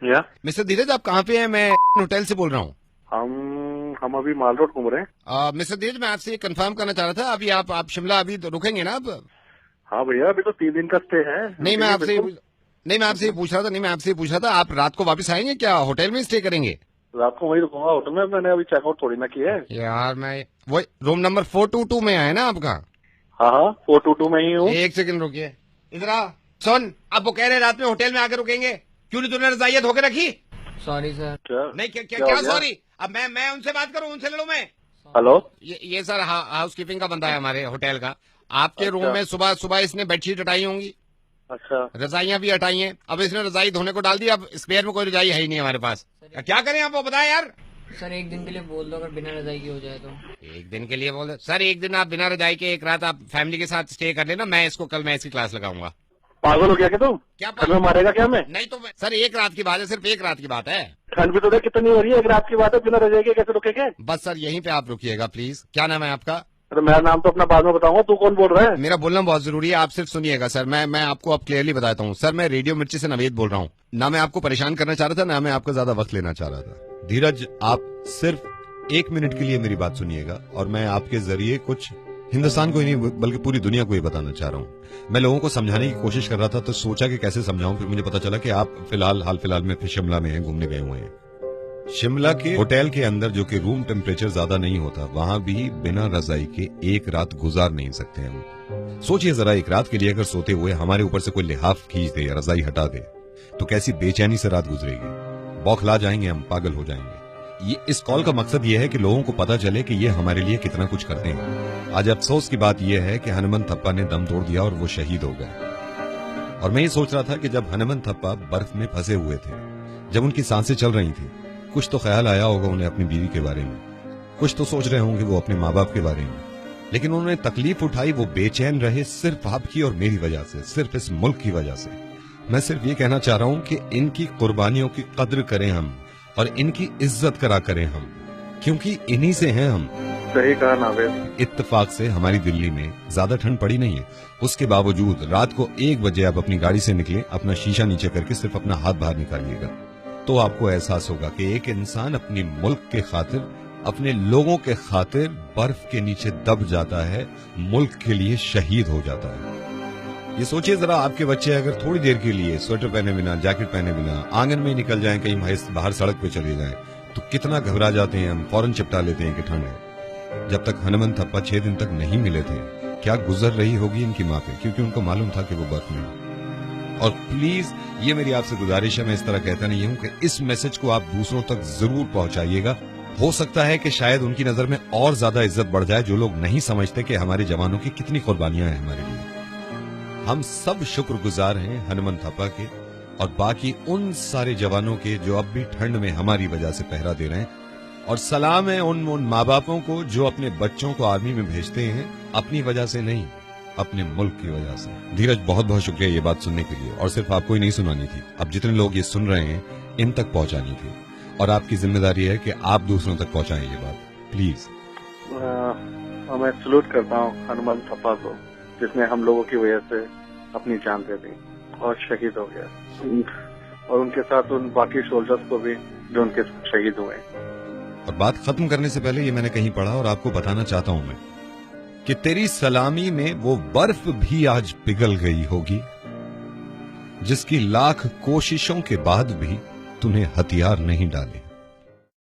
या मिस्टर धीरज, आप कहाँ पे हैं? मैं होटल से बोल रहा हूँ। हम अभी माल रोड घूम रहे हैं। मिस्टर धीरज, मैं आपसे कंफर्म करना चाह रहा था, अभी आप शिमला अभी तो रुकेंगे ना अब? हाँ भैया, अभी तो 3 दिन का स्टे है। नहीं, मैं आपसे ये पूछ रहा था, आप रात को वापस आएंगे क्या? होटल में स्टे करेंगे? रात को वही रुकूंगा होटल में। मैंने अभी चेकआउट थोड़ी ना किया है यार, मैं वही रूम नंबर 422 में है ना आपका? हाँ हाँ, 422 में ही हूँ। एक सेकंड रुकिए, इधर आ। सुन, अब वो कह रहे हैं रात में होटल में आकर रुकेंगे, क्यों नहीं तूने रजाइयाँ धो के रखी? Sorry sir. क्या नहीं, क्या क्या हो गया? सॉरी? अब मैं उनसे बात करूं, उनसे लड़ूं मैं? हेलो। ये सर हाउस कीपिंग का बंदा है हमारे होटल का। आपके रूम अच्छा। में सुबह सुबह इसने बेडशीट हटाई होंगी, अच्छा, रजाइयां भी हटाई हैं। अब इसने रजाई धोने को डाल दी, अब स्पेयर में कोई रजाई है ही नहीं हमारे पास। क्या करें आप, वो बताएं यार। सर एक दिन के लिए बोल दो, अगर बिना रजाई की हो जाए तो। एक दिन के लिए बोल दो सर? एक दिन आप बिना रजाई के एक रात आप फैमिली के साथ स्टे कर लेना। मैं इसकी क्लास लगाऊंगा। पागल हो गया क्या तुम? क्या ठंड में मारेगा क्या मैं? नहीं तो सर, एक रात की बात है, सिर्फ एक रात की बात है। ठंड भी तो देख कितनी हो रही है। एक रात की बात है, बिना रजाई के कैसे रुकेंगे? बस सर यहीं पे आप रुकिएगा प्लीज। क्या नाम है आपका? अरे मेरा नाम तो अपना बाद में बताऊंगा। तू कौन बोल रहा है? मेरा बोलना बहुत जरूरी है, आप सिर्फ सुनिएगा सर। मैं आपको अब क्लियरली बताता हूँ सर। मैं रेडियो मिर्ची से नवेद बोल रहा हूँ। ना मैं आपको परेशान करना चाह रहा था, ना मैं आपका ज्यादा वक्त लेना चाह रहा था। धीरज, आप सिर्फ 1 मिनट के लिए मेरी बात सुनिएगा, और मैं आपके जरिए कुछ हिंदुस्तान को ही नहीं बल्कि पूरी दुनिया को ही बताना चाह रहा हूँ। मैं लोगों को समझाने की कोशिश कर रहा था, तो सोचा कि कैसे समझाऊं। फिर मुझे पता चला कि आप हाल फिलहाल में शिमला में हैं, घूमने गए हुए हैं। शिमला के होटल के अंदर, जो कि रूम टेम्परेचर ज्यादा नहीं होता, वहां भी बिना रजाई के एक रात गुजार नहीं सकते हम। सोचिए जरा, एक रात के लिए अगर सोते हुए हमारे ऊपर से कोई लिहाफ खींच दे या रजाई हटा दे, तो कैसी बेचैनी से रात गुजरेगी। बौखला जाएंगे हम, पागल हो जाएंगे। इस कॉल का मकसद ये है कि लोगों को पता चले कि ये हमारे लिए कितना कुछ करते हैं। आज अफसोस की बात यह है कि हनुमंत थप्पा ने दम तोड़ दिया और वो शहीद हो गए। और मैं ये सोच रहा था कि जब हनुमंत थप्पा बर्फ में फंसे हुए थे, जब उनकी सांसें चल रही थी, कुछ तो ख्याल आया होगा उन्हें अपनी बीवी के बारे में, कुछ तो सोच रहे होंगे वो अपने माँ बाप के बारे में। लेकिन उन्होंने तकलीफ उठाई, वो बेचैन रहे सिर्फ आपकी और मेरी वजह से, सिर्फ इस मुल्क की वजह से। मैं सिर्फ ये कहना चाह रहा हूं कि इनकी कुर्बानियों की कद्र करें हम, और इनकी इज्जत करा करें हम, क्योंकि इन्हीं से हैं हम। सही कहा नावेद। इत्तेफाक से हमारी दिल्ली में ज्यादा ठंड पड़ी नहीं है, उसके बावजूद रात को 1 बजे आप अपनी गाड़ी से निकले, अपना शीशा नीचे करके सिर्फ अपना हाथ बाहर निकालिएगा, तो आपको एहसास होगा कि एक इंसान अपनी मुल्क के खातिर, अपने लोगों के खातिर बर्फ के नीचे दब जाता है, मुल्क के लिए शहीद हो जाता है। ये सोचिए जरा, आपके बच्चे अगर थोड़ी देर के लिए स्वेटर पहने बिना, जैकेट पहने बिना आंगन में निकल जाएं, कहीं बाहर सड़क पे चले जाएं, तो कितना घबरा जाते हैं हम, फौरन चिपटा लेते हैं कि ठंड है। जब तक हनुमंत थप्पा 6 दिन तक नहीं मिले थे, क्या गुजर रही होगी इनकी माँ पे, क्योंकि उनको मालूम था कि वो बर्फ में। और प्लीज, ये मेरी आपसे गुजारिश है, मैं इस तरह कहता नहीं हूं, कि इस मैसेज को आप दूसरों तक जरूर पहुंचाइएगा। हो सकता है कि शायद उनकी नजर में और ज्यादा इज्जत बढ़ जाए, जो लोग नहीं समझते कि हमारे जवानों की कितनी कुर्बानियां हैं हमारे लिए। हम सब शुक्रगुजार हैं हनुमंत थप्पा के और बाकी उन सारे जवानों के जो अब भी ठंड में हमारी वजह से पहरा दे रहे हैं। और सलाम है उन माँ बापों को जो अपने बच्चों को आर्मी में भेजते हैं, अपनी वजह से नहीं, अपने मुल्क की वजह से। धीरज, बहुत बहुत शुक्रिया ये बात सुनने के लिए, और सिर्फ आपको ही नहीं सुनानी थी, अब जितने लोग ये सुन रहे हैं इन तक पहुंचानी थी, और आपकी जिम्मेदारी है कि आप दूसरों तक पहुंचाएं ये बात, प्लीज। मैं सलूट करता हूँ हनुमंत थप्पा को, जिसने हम लोगों की वजह से अपनी जान दे दी और शहीद हो गया, और उनके साथ उन बाकी सोल्जर्स को भी जो उनके शहीद हुए। और बात खत्म करने से पहले ये मैंने कहीं पढ़ा और आपको बताना चाहता हूं मैं, कि तेरी सलामी में वो बर्फ भी आज पिघल गई होगी, जिसकी लाख कोशिशों के बाद भी तूने हथियार नहीं डाले।